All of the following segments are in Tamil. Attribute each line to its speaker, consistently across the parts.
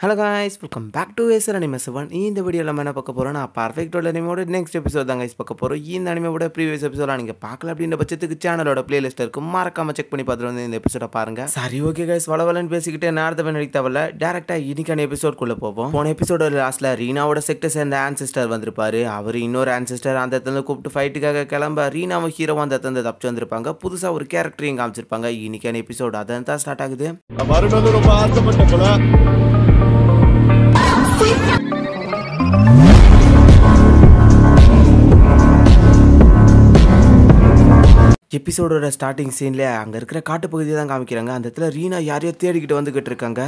Speaker 1: Hello guys, welcome back to SR anime 7. இந்த வீடியோவில் நம்ம என்ன பார்க்க போகிறோம், நான் பர்ஃபெக்ட் அனிமோட நெக்ஸ்ட் எபிசோட் தான் கைஸ் பார்க்க போகிறோம். இந்த அனிமோட ப்ரீவியஸ் எபிசோட நீங்கள் பார்க்கல அப்படின்ற பட்சத்துக்கு சேனலோட பிளேலிஸ்ட் இருக்கும், மறக்காம செக் பண்ணி பார்த்துட்டு வந்து இந்த எபிசோட பாருங்க. சரி, ஓகே கைஸ், வளவலன்னு பேசிக்கிட்டு நேரத்தை நடிக்க தேவையில்ல, டேரெக்டாக இன்னைக்கான எபிசோட்குள்ளே போவோம். போன எபிசோட லாஸ்ட்டில் ரீனாவோட செக்டர் சேர்ந்த ஆன்சிஸ்டர் வந்திருப்பாரு. அவர் இன்னொரு ஆன்சிஸ்டர் அந்த இடத்துல கூப்பிட்டு ஃபைட்டுக்காக கிளம்ப ரீனாவும் ஹீரோவும் அந்த இடத்துல தப்பிச்சு வந்திருப்பாங்க. புதுசாக ஒரு கேரக்டரையும் காமிச்சிருப்பாங்க. இன்னைக்கான எபிசோட் அதான் தான் ஸ்டார்ட் ஆகுது.
Speaker 2: ரொம்ப ஆசைப்பட்ட போல
Speaker 1: எபிசோடோட ஸ்டார்டிங் சீன்ல அங்க இருக்கிற காட்டு பகுதியை தான் காமிக்கிறாங்க. அந்த இடத்துல ரீனா யாரையோ தேடிக்கிட்டு வந்துகிட்டு இருக்காங்க.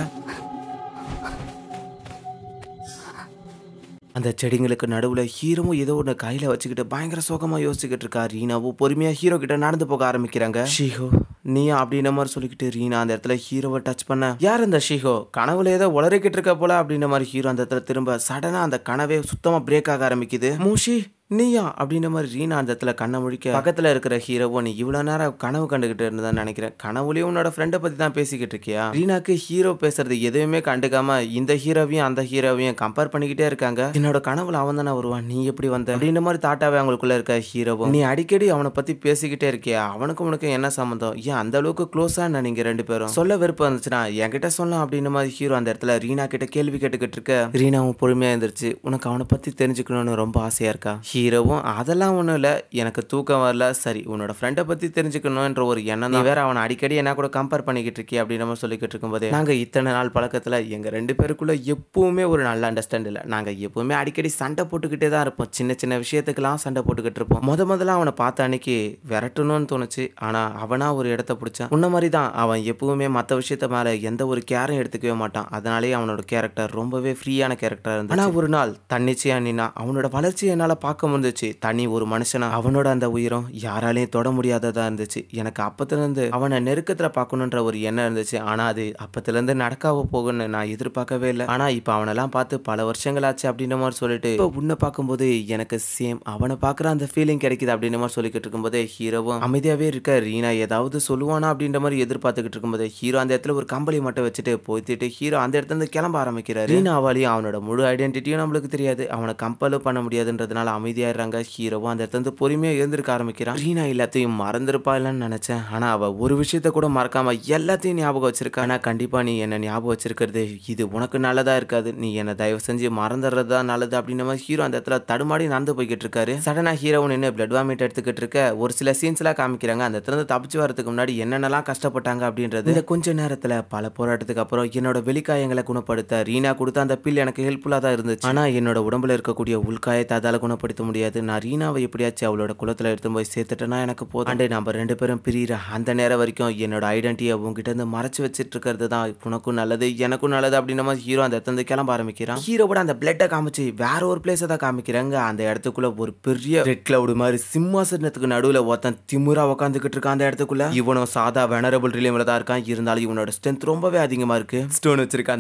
Speaker 1: அந்த செடிங்களுக்கு நடுவில் ஹீரோவும் ஏதோ ஒன்று கையில் வச்சுக்கிட்டு பயங்கர சோகமாக யோசிச்சுக்கிட்டு இருக்கா. ரீனாவும் பொறுமையாக ஹீரோ கிட்ட நடந்து போக ஆரம்பிக்கிறாங்க. ஷீஹோ நீயா அப்படின்ற மாதிரி சொல்லிக்கிட்டு ரீனா அந்த இடத்துல ஹீரோவை டச் பண்ண, யார் அந்த ஷீஹோ, கனவுல ஏதோ உளறிக்கிட்டு இருக்க போல அப்படின்ற மாதிரி ஹீரோ அந்த இடத்துல திரும்ப சடனாக அந்த கனவே சுத்தமாக பிரேக் ஆக ஆரம்பிக்குது. மூஷி நீயா அப்படின்ற மாதிரி ரீனா அந்த இடத்துல கண்ணை முழிக்க, பக்கத்தில் இருக்கிற ஹீரோவோ நீ இவ்வளோ நேரம் கனவு கண்டுகிட்டு இருந்ததான் நினைக்கிறேன், கனவுலையும் உன்னோட ஃப்ரெண்டை பற்றி தான் பேசிக்கிட்டு இருக்கியா. ரீனாக்கு ஹீரோ பேசுறது எதுவுமே கண்டுக்காம இந்த ஹீரோவையும் அந்த ஹீரோவையும் கம்பேர் பண்ணிக்கிட்டே இருக்காங்க. என்னோட கனவுல அவன் தானே வருவான், நீ எப்படி வந்த அப்படின்ற மாதிரி தாட்டாவே அவங்களுக்குள்ள இருக்க ஹீரோவும், நீ அடிக்கடி அவனை பற்றி பேசிக்கிட்டே இருக்கியா, அவனுக்கும் உனக்கு என்ன சம்மந்தம், ஏன் அந்த அளவுக்கு க்ளோஸா நீங்க ரெண்டு பேரும், சொல்ல விருப்பம் இருந்துச்சுன்னா என்கிட்ட சொல்லலாம் அப்படின்ற மாதிரி ஹீரோ அந்த இடத்துல ரீனா கிட்ட கேள்வி கேட்டுக்கிட்டு இருக்க. ரீனாவும் பொறுமையா இருந்துருச்சு, உனக்கு அவனை பத்தி தெரிஞ்சுக்கணும்னு ரொம்ப ஆசையா இருக்கா. ஹீரோவும் அதெல்லாம் ஒன்றும் இல்லை, எனக்கு தூக்கம் வரல, சரி உன்னோட ஃப்ரெண்டை பற்றி தெரிஞ்சுக்கணுன்ற ஒரு எண்ணம், நீ வேற அவனை அடிக்கடி என்ன கூட கம்பேர் பண்ணிக்கிட்டு இருக்கே அப்படின்னு நம்ம சொல்லிக்கிட்டு இருக்கும்போது, நாங்கள் இத்தனை நாள் பழக்கத்தில் எங்கள் ரெண்டு பேருக்குள்ள எப்பவுமே ஒரு நல்ல அண்டர்ஸ்டாண்ட் இல்லை, நாங்கள் எப்பவுமே அடிக்கடி சண்டை போட்டுக்கிட்டே தான் இருப்போம், சின்ன சின்ன விஷயத்துக்கெல்லாம் சண்டை போட்டுக்கிட்டு இருப்போம். முதல்ல அவனை பார்த்த அன்னைக்கு விரட்டணும்னு தோணுச்சு, ஆனால் அவனா ஒரு இடத்த பிடிச்சான். உன்ன மாதிரி தான் அவன் எப்பவுமே மற்ற விஷயத்த மேலே எந்த ஒரு கேரும் எடுத்துக்கவே மாட்டான், அதனாலேயே அவனோட கேரக்டர் ரொம்பவே ஃப்ரீயான கேரக்டராக இருந்துச்சு. ஆனால் ஒரு நாள் தன்னிச்சையா நின்னா அவனோட வளர்ச்சி என்னால் பார்க்க முடிஞ்சிச்சு. தனி ஒரு மனுஷனா அவனோட அந்த உயிரும் யாராலையும் தொட முடியாததா இருந்துச்சு. எனக்கு அப்பத்திலிருந்து அவனை நெருக்கத்துல பார்க்கணுன்ற ஒரு எண்ணம் இருந்துச்சு, ஆனா அது அப்பத்திலிருந்து நடக்காம போகுன்னு நான் எதிர்பார்க்கவே இல்லை. ஆனா இப்ப அவனெல்லாம் பார்த்து பல வருஷங்கள் ஆச்சு அப்படின்ற மாதிரி சொல்லிட்டு இப்போ உன்னை பார்க்கும்போது எனக்கு சேம் அவனை பார்க்குற அந்த ஃபீலிங் கிடைக்குது அப்படின்ற மாதிரி சொல்லிக்கிட்டு இருக்கும்போது ஹீரோவும் அமைதியாவே இருக்க. ரீனா ஏதாவது சொல்லுவானா அப்படின்ற மாதிரி எதிர்பார்த்துக்கிட்டு இருக்கும்போது ஹீரோ அந்த இடத்துல ஒரு கம்பளி மட்டும் வச்சுட்டு போய்த்துட்டு ஹீரோ அந்த இடத்துல இருந்து கிளம்ப ஆரம்பிக்கிறாரு. ரீனாவாலையும் அவனோட முழு ஐடென்டிட்டியும் நம்மளுக்கு தெரியாது, அவனை கம்பலும் பண்ண முடியாதுன்றதுனால அமைதியாடுறாங்க. ஹீரோவும் அந்த இடத்துல பொறுமையாக இருந்திருக்க ஆரம்பிக்கிறான். ரீனா எல்லாத்தையும் மறந்துருப்பா இல்லைன்னு நினைச்சேன், ஆனா அவ ஒரு விஷயத்த கூட மறக்காம எல்லாத்தையும் ஞாபகம் வச்சிருக்கா. ஆனா கண்டிப்பா நீ என்ன ஞாபகம் வச்சிருக்கிறது இது உனக்கு நல்லதா இருக்காது, நீ என்ன தயவு செஞ்சு மறந்துடுறது தான் நல்லது அப்படின்ற மாதிரி ஹீரோ அந்த இடத்துல தடுமாடி நடந்து போய்கிட்டு இருக்காரு. சடனா ஹீரோவும் நின்று பிளட் வாமிட் எடுத்துக்கிட்டு இருக்க ஒரு சில சீன்ஸ் எல்லாம் காமிக்கிறாங்க. அந்த இடத்துல தப்பிச்சு வரதுக்கு முன்னாடி என்னென்னலாம் கஷ்டப்பட்டாங்க அப்படின்றது. இந்த கொஞ்ச நேரத்துல பல போராட்டத்துக்கு அப்புறம் என்னோட வெளிக்காயங்களை குணப்படுத்த ரீனா கொடுத்த அந்த பில் எனக்கு ஹெல்ப்ஃபுல்லா தான் இருந்துச்சு. ஆனா என்னோட உடம்புல இருக்கக்கூடிய உள்காயத்தை அதால குணப்படுத்த முடியாது. நான் ரீனாவை எப்படியாச்சும் அவளோட குலத்துல எடுத்து போய் சேர்த்துட்டேன்னா எனக்கு போதும். அண்டே நம்ம ரெண்டு பேரும் பிரியிற அந்த நேரம் வரைக்கும் என்னோட ஐடென்டிட்டியை உங்ககிட்ட இருந்து மறைச்சு வச்சிட்டு இருக்கிறது தான் உனக்கும் நல்லது எனக்கும் நல்லது அப்படின்ற மாதிரி ஹீரோ அந்த இடத்துல கிளம்ப ஆரம்பிக்கிறான். ஹீரோவோட அந்த பிளட்டை காமிச்சு வேற ஒரு பிளேஸை தான் காமிக்கிறாங்க. அந்த இடத்துக்குள்ள ஒரு பெரிய ரெட் கிளவுட் மாதிரி சிம்மாசனத்துக்கு நடுவில் ஒருத்தன் திமுறா உட்காந்துக்கிட்டு இருக்கான். அந்த இடத்துக்குள்ள இவனும் சாதா வெனரபிள் ரிலேமில் தான் இருக்கான், இருந்தாலும் இவனோட ஸ்ட்ரென்த் ரொம்பவே அதிகமா இருக்கு. ஸ்டோன் வச்சிருக்க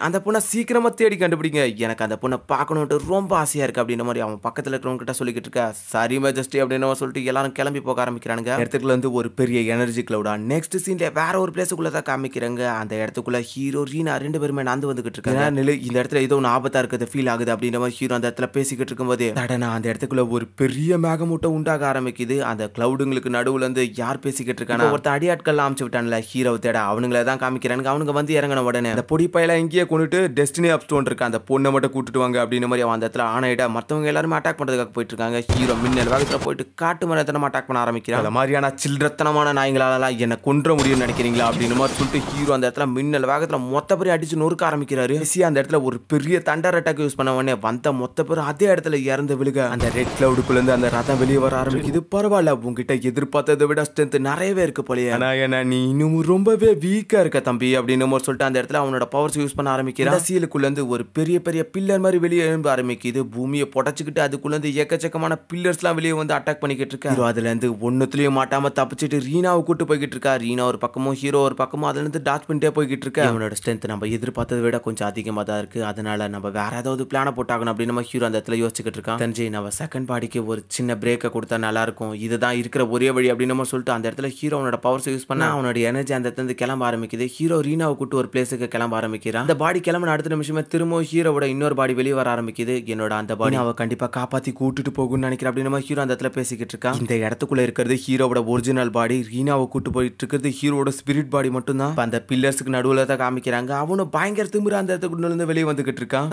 Speaker 1: அந்த பொண்ணை சீக்கிரமா தேடி கண்டுபிடிங்க, எனக்கு அந்த பொண்ணை பார்க்கணும்ட்டு ரொம்ப ஆசையா இருக்கு அப்படின்ற மாதிரி அவன் பக்கத்துல இருக்கிறவங்க கிட்ட சொல்லிக்கிட்டு இருக்கா. சரி மெஜஸ்டி அப்படின்னு சொல்லிட்டு எல்லாரும் கிளம்பி போக ஆரம்பிக்கிறாங்க. இடத்துக்குள்ள வந்து ஒரு பெரிய எனர்ஜி கிளவுடா நெக்ஸ்ட் சீன்ல வேற ஒரு பிளேஸுக்குள்ள தான் காமிக்கிறாங்க. அந்த இடத்துக்குள்ள ஹீரோ ரீனா ரெண்டு பேருமே நடந்து வந்துகிட்டு இருக்காங்க. இந்த இடத்துல ஏதோ ஒன்று ஆபத்தா இருக்குது ஃபீல் ஆகுது அப்படின்ற மாதிரி ஹீரோ அந்த இடத்துல பேசிக்கிட்டு இருக்கும்போது சடனா அந்த இடத்துக்குள்ள ஒரு பெரிய மேகமூட்டம் உண்டாக ஆரம்பிக்குது. அந்த கிளவுடுங்களுக்கு நடுவுல இருந்து யார் பேசிக்கிட்டு இருக்காங்க, ஒருத்த அடியாட்கள் அமைச்சு விட்டான்ல ஹீரோ தேட, அவனுங்களை தான் காமிக்கிறாங்க. அவனுங்க வந்து இறங்கின உடனே அந்த பொடி பையில இங்கேயே கொண்டுட்டு டெஸ்டினி அப் ஸ்டோன் இருக்கு அந்த பொண்ணை மட்டும் கூட்டிட்டு வாங்க அப்படின்ற மாதிரி அவன் அந்த இடத்துல ஆணையிட மற்றவங்க எல்லாரும் அட்டாக் பண்றதுக்காக போயிட்டு இருக்காங்க. ஹீரோ மின்னல் வேகத்துல போயிட்டு காட்டு மரத்தனமா அட்டாக் பண்ண ஆரம்பிக்கிறான். அந்த மாதிரியான சில்லறத்தனமான நாய்களாலாம் என்ன கொன்ற முடியும்னு நினைக்கிறீங்களா அப்படின்னு மாதிரி சொல்லிட்டு ஹீரோ அந்த இடத்துல மின்னல் வேகத்துல மொத்த பேர் அடிச்சு நொறுக்க ஆரம்பிக்கிறாரு. அந்த இடத்துல ஒரு பெரிய தண்டர் அட்டாக் யூஸ் பண்ண உடனே வந்த மொத்த பேர் அதே இடத்துல இறந்து விழுக அந்த ரெட் கிளவுடுக்குள்ள இருந்து அந்த ரதம் வெளியே வர ஆரம்பிக்குது. பரவாயில்ல, உங்ககிட்ட எதிர்பார்த்ததை விட ஸ்ட்ரென்த் நிறையவே இருக்கு போலயே, ஆனா என்ன நீ இன்னும் ரொம்பவே வீக்கா இருக்க தம்பி அப்படின்னு சொல்லிட்டு அந்த இடத்துல அவனோட பவர்ஸ் யூஸ் பண்ண ஆரம்பிக்கிறான். சீலுக்குள்ள இருந்து ஒரு பெரிய பெரிய பில்லர் மாதிரி வெளியே எழும்ப ஆரம்பிக்குது. பூமியை புடைச்சுக்கிட்டு அதுக்குள்ள இருந்து இருந்து எக்கச்சக்கமான பில்லர்ஸ்லாம் வெளியே வந்து அட்டாக் பண்ணிக்கிட்டு இருக்கா. ஹீரோ அதுல இருந்து ஒன்னுத்துலயும் மாட்டாம தப்பிச்சிட்டு ரீனாவை கூட்டு போய்கிட்டு இருக்கா. ரீனா ஒரு பக்கமும் ஹீரோ ஒரு பக்கமும் அதுல இருந்து டாச் பண்ணிட்டே போய்கிட்டு இருக்கா. அவனோட ஸ்ட்ரென்த் நம்ம எதிர்பார்த்ததை விட கொஞ்சம் அதிகமா தான் இருக்கு. அதனால நம்ம வேற ஏதாவது பிளான போட்டாகணும் அப்படின்னு நம்ம ஹீரோ அந்த இடத்துல யோசிச்சுக்கிட்டு இருக்கான். தெரிஞ்சு நம்ம செகண்ட் பாடிக்கு ஒரு சின்ன பிரேக்கை கொடுத்தா நல்லா இருக்கும், இதுதான் இருக்கிற ஒரே வழி அப்படின்னு நம்ம சொல்லிட்டு அந்த இடத்துல ஹீரோ அவனோட பவர்ஸ் யூஸ் பண்ண அவனோட எனர்ஜி அந்த இடத்துல கிளம்ப ஆரம்பிக்குது. ஹீரோ ரீனாவை கூட்டு ஒரு பிளேஸுக்கு கிளம்ப ஆரம்பிக்கிறான். அந்த பாடி கிளம்பின அடுத்த நிமிஷமே திரும்ப ஹீரோவோட இன்னொரு பாடி வெளியே வர ஆரம்பிக்குது. என்னோட அந்த பாடி அவ கண்டிப்பா காப்பாத்தி கூட்டிட்டு போகும்னு நினைக்கிறேன் அப்படின்னு நம்ம ஹீரோ அந்த இடத்துல பேசிக்கிட்டு இருக்கான். இந்த இடத்துக்குள்ள இருக்கிறது ஹீரோவோட ஒரிஜினல் பாடி. ரீனாவை கூட்டு போயிட்டு இருக்கிறது ஹீரோட ஸ்பிரிட் பாடி மட்டும் தான். அந்த பில்லர்ஸ்க்கு நடுவுல தான் காமிக்கிறாங்க. அவனும் பயங்கர திமிர அந்த இடத்துக்குள்ள இருந்து வெளியே வந்துகிட்டு இருக்கான்.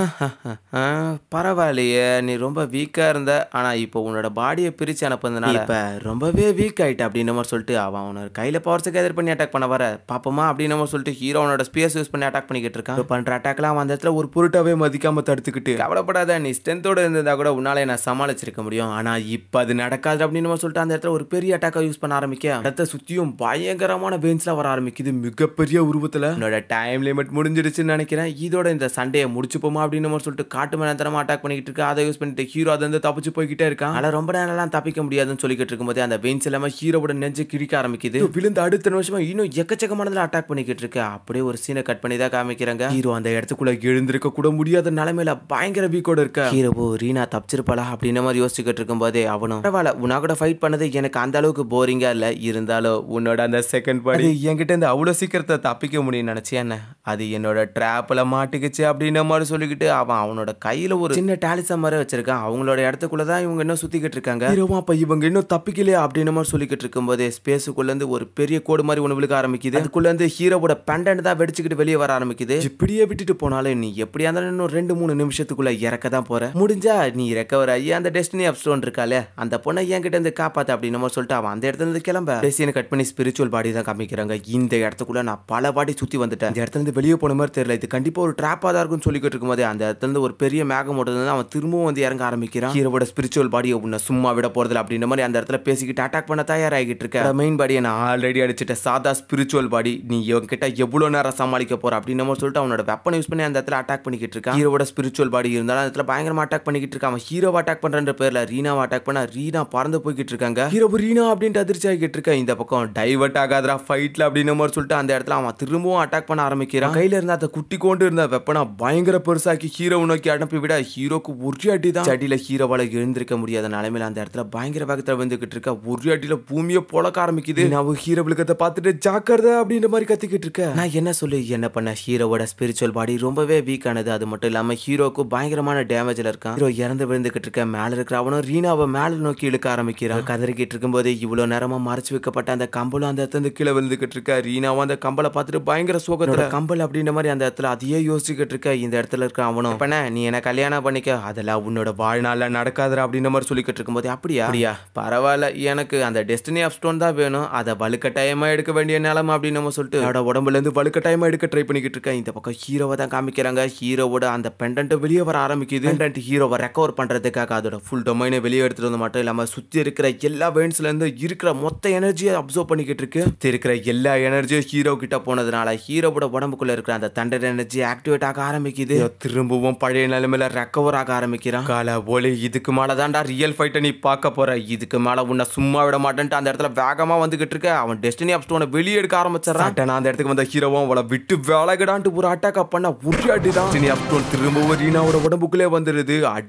Speaker 1: பரவாயில்லையே, நீ ரொம்ப வீக்கா இருந்த, ஆனா இப்போ உன்னோட பாடியை பிரிச்சு அனுப்புறதுனால இப்ப ரொம்பவே வீக் ஆயிட்ட அப்படின்னு நம்ம சொல்லிட்டு அவன் அவனோட கையில பவர்ஸ் கேதர் பண்ணி அட்டாக் பண்ண வர பாப்பமா அப்படின்னு நம்ம சொல்லிட்டு ஹீரோ அவனோட ஸ்பேஸ் யூஸ் பண்ணி அட்டாக் பண்ணிக்கிட்டு இருக்கான். பண்ற அட்டாக்லாம் அந்த இடத்துல ஒரு பொருட்டாவே மதிக்காம தடுத்துக்கிட்டு, கவலைப்படாத, நீ ஸ்ட்ரென்த்தோட இருந்ததா கூட உன்னால நான் சமாளிச்சிருக்க முடியும், ஆனா இப்ப அது நடக்காது அப்படின்னு நம்ம சொல்லிட்டு அந்த இடத்துல ஒரு பெரிய அட்டாக்கை யூஸ் பண்ண ஆரம்பிக்க இடத்த சுத்தியும் பயங்கரமான வெயின்ஸ்லாம் வர ஆரம்பிக்குது மிகப்பெரிய உருவத்துல. என்னோட டைம் லிமிட் முடிஞ்சிடுச்சுன்னு நினைக்கிறேன், இதோட இந்த சண்டையை முடிச்சுப்போமா அப்படின்னு நம்ம சொல்லிட்டு காட்டு மேலத்தனமா அட்டாக் பண்ணிக்கிட்டு இருக்கு. அதை யூஸ் பண்ணிட்டு ஹீரோ அதை வந்து தப்பிச்சு போய்கிட்டே இருக்கான். ஆனா ரொம்ப நேரம்லாம் தப்பிக்க முடியாதுன்னு சொல்லிக்கிட்டு இருக்கும்போது அந்த வெயின்ஸ் எல்லாமே ஹீரோவோட நெஞ்சு கிழிக்க ஆரம்பிக்குது. விழுந்து அடுத்த நிமிஷமா இன்னும் எக்கச்சக்கமானதுல அட்டாக் பண்ணிக்கிட்டு இருக்கு. அப்படியே ஒரு சீனை கட் பண்ணி தான் காமிக்கிறாங்க. ஹீரோ அந்த இடத்துக்குள்ள எழுந்திருக்க கூட முடியாத நிலைமையில பயங்கர வீக்கோட இருக்க. ஹீரோ ரீனா தப்பிச்சிருப்பாளா அப்படின்னு மாதிரி யோசிச்சுக்கிட்டு இருக்கும் போதே அவனும் பரவாயில்ல, உன்னா கூட ஃபைட் பண்ணது எனக்கு அந்த அளவுக்கு போரிங்கா இல்ல, இருந்தாலும் உன்னோட அந்த செகண்ட் பாடி என்கிட்ட இருந்து அவ்வளவு சீக்கிரத்தை தப்பிக்க முடியும்னு நினைச்சேன், என்ன அது என்னோட ட்ராப்ல மாட்டுக்குச்சு அப்படின்னு மாதிரி சொல்லிக்கிட்டு அவனோட கையில ஒரு சின்ன டாலிசம் மாதிரி வச்சிருக்கான். அவங்களோட இடத்துக்குள்ளதான் இவங்க இன்னும் சுத்திக்கிட்டு இருக்காங்க. ஹீரோவா அப்ப இவங்க இன்னும் தப்பிக்கலையா அப்படின்னு மாதிரி சொல்லிக்கிட்டு இருக்கும் போதே ஸ்பேஸுக்குள்ள இருந்து ஒரு பெரிய கோடு மாதிரி ஒன்று விழுக ஆரம்பிக்குது. அதுக்குள்ள இருந்து ஹீரோவோட பெண்டன்ட் தான் வெடிச்சுக்கிட்டு வெளியே வர ஆரம்பிக்குது. இப்படியே விட்டுட்டு போனாலும் நீ எப்படியா இருந்தாலும் இன்னும் 2-3 நிமிஷத்துக்குள்ள இறக்க தான் போற, முடிஞ்சா நீ ரெக்கவர் ஆகி அந்த டெஸ்டினி ஆஃப் ஸ்டோன் இருக்காலே அந்த பொண்ணை என்கிட்ட இருந்து காப்பாத்து அப்படின்னு நம்ம சொல்லிட்டு அவன் அந்த இடத்துல இருந்து கிளம்ப பேசியனை கட் பண்ணி ஸ்பிரிச்சுவல் பாடி தான் காமிக்கிறாங்க. இந்த இடத்துக்குள்ள நான் பல பாடி சுத்தி வந்துட்டேன், இந்த இடத்துல இருந்து வெளியே போன மாதிரி தெரியல, இது கண்டிப்பா ஒரு ட்ராப்பா தான் இருக்கும்னு சொல்லிக்கிட்டு இருக்கும்போது அந்த இடத்துல இருந்து ஒரு பெரிய மேகம் ஓடுறது அவன் திரும்பவும் வந்து இறங்க ஆரம்பிக்கிறான். ஹீரோவோட ஸ்பிரிச்சுவல் பாடியை உன்னை சும்மா விட போறதில்ல அப்படின்ற மாதிரி அந்த இடத்துல பேசிக்கிட்டு அட்டாக் பண்ண தயாராகிட்டு இருக்க. மெயின் பாடியை நான் ஆல்ரெடி அடிச்சுட்ட சாதா ஸ்பிரிச்சுவல் பாடி, நீ என்கிட்ட எவ்வளவு நேரம் சமாளிக்க போற அப்படின்னு நம்ம சொல்லிட்டு அவனோட வெப்பனை யூஸ் பண்ணி அந்த இடத்துல அட்டாக் பண்ணிக்கிட்டு இருக்கான். ஹீரோவோட ஸ்பிரிச்சுவல் பாடி இருந்தாலும் அந்த இடத்துல பயங்கரமா அட்டாக் பண்ணிக்கிட்டு இருக்கான். அவன் ஹீரோவை அட்டாக் பண்ற பேர்ல ரீனாவை அட்டாக் பண்ண ரீனா பறந்து போய்கிட்டு இருக்காங்க. ஹீரோ ரீனா அப்படின்ட்டு அதிர்ச்சி ஆகிட்டு இருக்கா. இந்த பக்கம் டைவர்ட் ஆகாதரா ஃபைட்ல அப்படின்னு மாதிரி சொல்லிட்டு அந்த இடத்துல அவன் திரும்பவும் அட்டாக் பண்ண ஆரம்பிக்கிறான். கையில இருந்த அந்த குட்டி கொண்டு இருந்த வெப்பனா பயங்கர பெருசாக்கி ஹீரோ நோக்கி அனுப்பி விட ஹீரோக்கு ஒரு அடி தான். அடியில ஹீரோவால எழுந்திருக்க முடியாத நிலைமையில அந்த இடத்துல பயங்கர வேகத்துல வந்துகிட்டு இருக்க. ஒரு அடியில பூமியை பொழக்க ஆரம்பிக்குது. நான் ஹீரோவுக்கு பார்த்துட்டு ஜாக்கிரதை அப்படின்ற மாதிரி கத்திக்கிட்டு இருக்க. நான் என்ன சொல்லி என்ன பண்ண, ஹீரோவோட ஸ்பிரிச்சுவல் பாடி ரொம்பவே வீக் ஆனது. அது மட்டும் இல்லாம ஹீரோக்கு பயங்கரமான டேமேஜ்ல இருக்கான். ஹீரோ இறந்து விழுந்துகிட்டு இருக்க. மேல இருக்கிற அவனும் ரீனாவை மேல நோக்கி இழுக்க ஆரம்பிக்கிறான். கதறிக்கிட்டு இருக்கும் போது இவ்வளவு நேரமா மறைச்சு வைக்கப்பட்ட அந்த கம்பலும் அந்த இடத்துல கீழே விழுந்துகிட்டு இருக்க. ரீனாவும் அந்த கம்பலை பார்த்துட்டு பயங்கர சோகத்தோட கம்பல் அப்படின்ற மாதிரி அந்த இடத்துல அதையே யோசிச்சுக்கிட்டு இருக்க. இந்த இடத்துல இருக்க அவனும் பண்ண நீ என்ன கல்யாணம் பண்ணிக்க, அதெல்லாம் உன்னோட வாழ்நாள்ல நடக்காதரா அப்படின்ற மாதிரி சொல்லிக்கிட்டு இருக்கும் போது அப்படியா பரவாயில்ல, எனக்கு அந்த டெஸ்டினி ஆஃப் ஸ்டோன் தான் வேணும், அதை வலுக்கட்டாயமா எடுக்க வேண்டிய நிலைமை அப்படின்னு நம்ம சொல்லிட்டு அவனோட உடம்புல இருந்து வலுக்கட்டாயமா எடுக்க ட்ரை பண்ணிக்கிட்டு இருக்கேன். இந்த பக்கம் ஹீரோவை தான் காமிக்கிறாங்க. ஹீரோவோட அந்த பெண்டன்ட் வெளியே வர ஆரம்பிக்குது. பெண்டன்ட் ஹீரோவை ரெக்கவர் பண்றதுக்காக அதோட ஃபுல் டொமைனை வெளியே எடுத்துட்டு வந்து மட்டும் இல்லாம சுத்தி இருக்கிற எல்லா வெயின்ஸ்ல இருந்து இருக்கிற மொத்த எனர்ஜியை அப்சர்வ் பண்ணிக்கிட்டு இருக்கு. சுத்தி இருக்கிற எல்லா எனர்ஜியும் ஹீரோ கிட்ட போனதுனால ஹீரோவோட உடம்புக்குள்ள இருக்கிற அந்த தண்டர் எனர்ஜி ஆக்டிவேட் ஆக ஆரம்பிக்குது. திரும்பவும் பழைய நிலைமையில ரெக்கவர் ஆக ஆரம்பிக்கிறான். கால போல இதுக்கு மேலதான்டா ரியல் ஃபைட்டை நீ பார்க்க போற, இதுக்கு மேல உன்னை சும்மா விட மாட்டேன்ட்டு அந்த இடத்துல வேகமா வந்துகிட்டு இருக்க. அவன் டெஸ்டினி ஆஃப் ஸ்டோனை வெளியே எடுக்க ஆரம்பிச்சான். அந்த இடத்துக்கு வந்த ஹீரோவும் அவளை விட்டு விலகடான்ட்டு ஒரு அட்டாக் பண்ண ஒரு அடிதான் டெஸ்டினி ஆஃப் ஸ்டோன் திரும்பவும் ரீனாவோட உடம்புக்குள்ளே வந்துருது.